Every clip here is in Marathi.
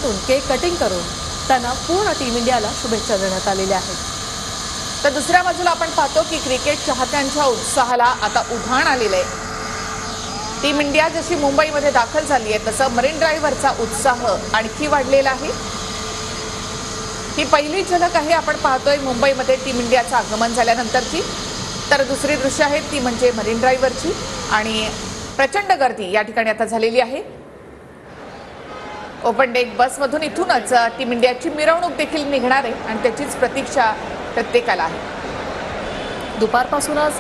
माध्यमातून केक कटिंग करून त्यांना पूर्ण टीम इंडियाला शुभेच्छा देण्यात आलेल्या आहेत। तर दुसऱ्या बाजूला आपण पाहतो की क्रिकेट चाहत्यांच्या उत्साहाला आता उधाण आलेलं आहे। टीम इंडिया जशी मुंबईमध्ये दाखल झाली आहे तसं मरीन ड्राईव्हवरचा उत्साह आणखी वाढलेला आहे। ही पहिली झलक आहे आपण पाहतोय मुंबईमध्ये टीम इंडियाचं आगमन झाल्यानंतरची। तर दुसरी दृश्य आहे ती म्हणजे मरीन ड्राईव्हवरची आणि प्रचंड गर्दी या ठिकाणी आता झालेली आहे। ओपन डेक बसमधून इथूनच टीम इंडियाची मिरवणूक देखील निघणार आहे आणि त्याचीच प्रतीक्षा प्रत्येकाला आहे। दुपारपासूनच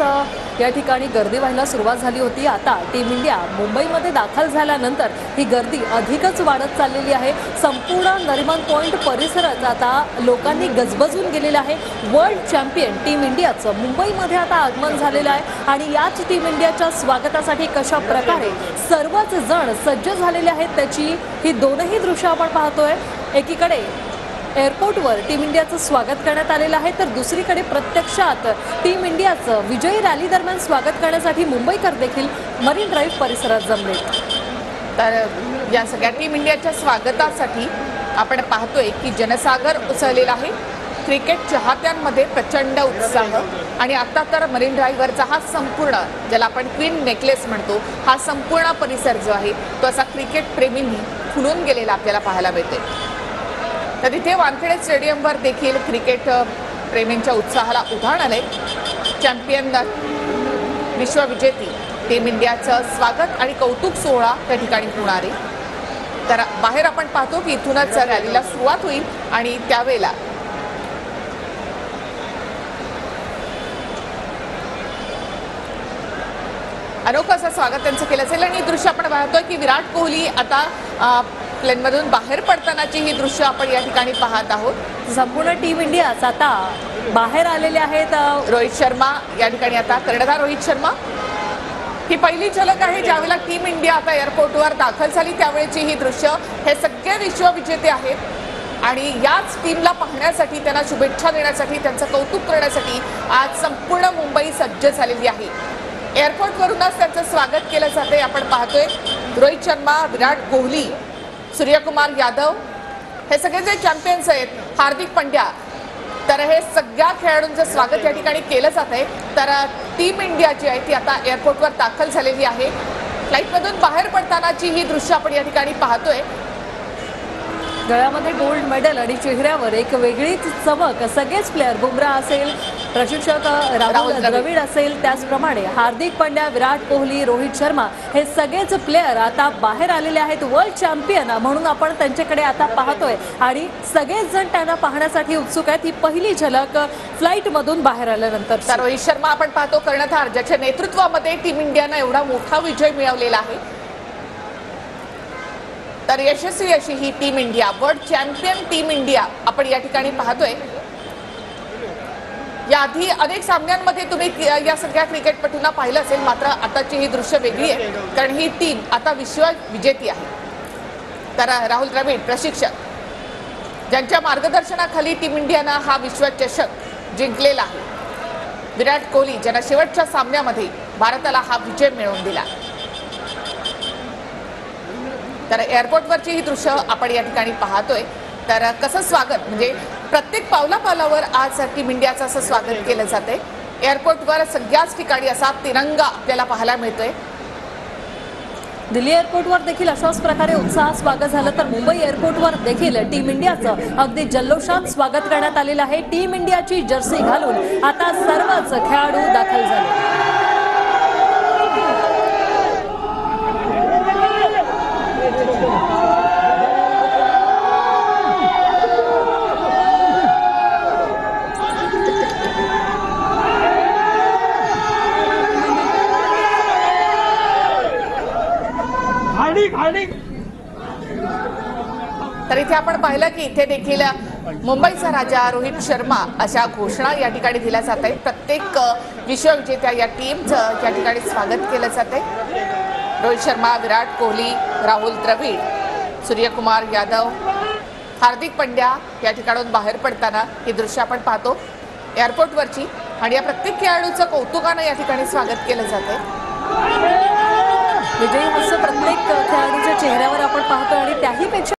या ठिकाणी गर्दी व्हायला सुरुवात झाली होती। आता टीम इंडिया मुंबईमध्ये दाखल झाल्यानंतर ही गर्दी अधिकच वाढत चाललेली आहे। संपूर्ण नरिमन पॉइंट परिसरच आता लोकांनी गजबजून गेलेला आहे। वर्ल्ड चॅम्पियन टीम इंडियाचं मुंबईमध्ये आता आगमन झालेलं आहे आणि याच टीम इंडियाच्या स्वागतासाठी कशा प्रकारे सर्वच जण सज्ज झालेले आहेत त्याची ही दोनही दृश्य आपण पाहतोय। एकीकडे एअरपोर्टवर टीम इंडियाचं स्वागत करण्यात आलेलं आहे तर दुसरीकडे प्रत्यक्षात टीम इंडियाचं विजयी रॅली दरम्यान स्वागत करण्यासाठी मुंबईकर देखील मरीन ड्राईव्ह परिसरात जमले। तर या सगळ्या टीम इंडियाच्या स्वागतासाठी आपण पाहतोय की जनसागर उसळलेला आहे। क्रिकेट चाहत्यांमध्ये प्रचंड उत्साह आणि आता तर मरीन ड्राईव्हवरचा हा संपूर्ण ज्याला आपण क्वीन नेकलेस म्हणतो हा संपूर्ण परिसर जो आहे तो असा क्रिकेट प्रेमींनी फुलून गेलेला आपल्याला पाहायला मिळते। तर इथे वानखेडे स्टेडियमवर देखील क्रिकेट प्रेमींच्या उत्साहाला उधाण आले। चॅम्पियन विश्वविजेती टीम इंडियाचं स्वागत आणि कौतुक सोहळा त्या ठिकाणी होणार आहे। तर बाहेर आपण पाहतो की इथूनच रॅलीला सुरुवात होईल आणि त्यावेळेला अनोखं असं स्वागत त्यांचं केलं असेल। आणि दृश्य आपण पाहतोय की विराट कोहली आता प्लेनमधून बाहेर पडतानाची ही दृश्य आपण या ठिकाणी पाहत आहोत। संपूर्ण टीम इंडिया आता बाहेर आलेले आहेत। रोहित शर्मा या ठिकाणी आता कर्णधार रोहित शर्मा ही पहिली झलक आहे ज्यावेळेला टीम इंडिया आता एअरपोर्टवर दाखल झाली त्यावेळेची ही दृश्य। हे सगळे विश्वविजेते आहेत आणि याच टीमला पाहण्यासाठी त्यांना शुभेच्छा देण्यासाठी त्यांचं कौतुक करण्यासाठी आज संपूर्ण मुंबई सज्ज झालेली आहे। एअरपोर्टवरूनच त्यांचं स्वागत केलं जाते। आपण पाहतोय रोहित शर्मा, विराट कोहली, सूर्यकुमार यादव हे सगळे जे चॅम्पियन्स आहेत, हार्दिक पंड्या, तर हे सगळ्या खेळाडूंचं स्वागत या ठिकाणी केलं जात आहे। तर टीम इंडिया जी आहे ती आता एअरपोर्टवर दाखल झालेली आहे। फ्लाईटमधून बाहेर पडतानाची ही दृश्य आपण या ठिकाणी पाहतोय। गळ्यामध्ये गोल्ड मेडल आणि चेहऱ्यावर एक वेगळीच चमक। सगळेच प्लेयर बुमराह असेल, प्रशिक्षक राहुल द्रविड असेल, त्याचप्रमाणे हार्दिक पंड्या, विराट कोहली, रोहित शर्मा हे सगळेच प्लेयर आता बाहेर आलेले आहेत। वर्ल्ड चॅम्पियन म्हणून आपण त्यांच्याकडे आता पाहतोय आणि सगळेच जण त्यांना पाहण्यासाठी उत्सुक आहेत। ही पहिली झलक फ्लाईटमधून बाहेर आल्यानंतर। तर रोहित शर्मा आपण पाहतो कर्णधार ज्याच्या नेतृत्वामध्ये टीम इंडियानं एवढा मोठा विजय मिळवलेला आहे। तर यशस्वी अशी ही team India, world champion team India आपण या ठिकाणी पाहतोय। याआधी अनेक सामन्यांमध्ये तुम्ही या सगळ्या क्रिकेटपटूंना पाहिलं असेल, मात्र आताची ही दृश्य वेगळी आहे कारण ही टीम आता विश्वविजेती आहे। तर राहुल द्रविड प्रशिक्षक ज्यांच्या मार्गदर्शनाखाली टीम इंडियानं हा विश्वचषक जिंकलेला आहे। विराट कोहली ज्यांना शेवटच्या सामन्यामध्ये भारताला हा विजय मिळवून दिला। तर एअरपोर्टवरची ही दृश्य आपण या ठिकाणी पाहतोय। तर कसं स्वागत म्हणजे प्रत्येक पावलापावलावर आज टीम इंडियाचं असं स्वागत केलं जातंय। एअरपोर्टवर सगळ्याच ठिकाणी असा तिरंगा आपल्याला पाहायला मिळतोय। दिल्ली एअरपोर्टवर देखील अशाच प्रकारे उत्साहात स्वागत झालं तर मुंबई एअरपोर्टवर देखील टीम इंडियाचं अगदी जल्लोषात स्वागत करण्यात आलेलं आहे। टीम इंडियाची जर्सी घालून आता सर्वच खेळाडू दाखल झाले। तर इथे आपण पाहिलं की इथे देखील मुंबईचा राजा रोहित शर्मा अशा घोषणा या ठिकाणी दिल्या जात आहेत। प्रत्येक विश्वविजेत्या या टीमचं या ठिकाणी स्वागत केलं जाते। रोहित शर्मा, विराट कोहली, राहुल द्रविड, सूर्यकुमार यादव, हार्दिक पंड्या या ठिकाणून बाहेर पडताना ही दृश्य आपण पाहतो एअरपोर्टवरची आणि या प्रत्येक खेळाडूचं कौतुकानं या ठिकाणी स्वागत केलं जाते। विजयी हास्य प्रत्येक खेळाडूच्या चेहऱ्यावर आपण पाहतो आणि त्याही पेक्षा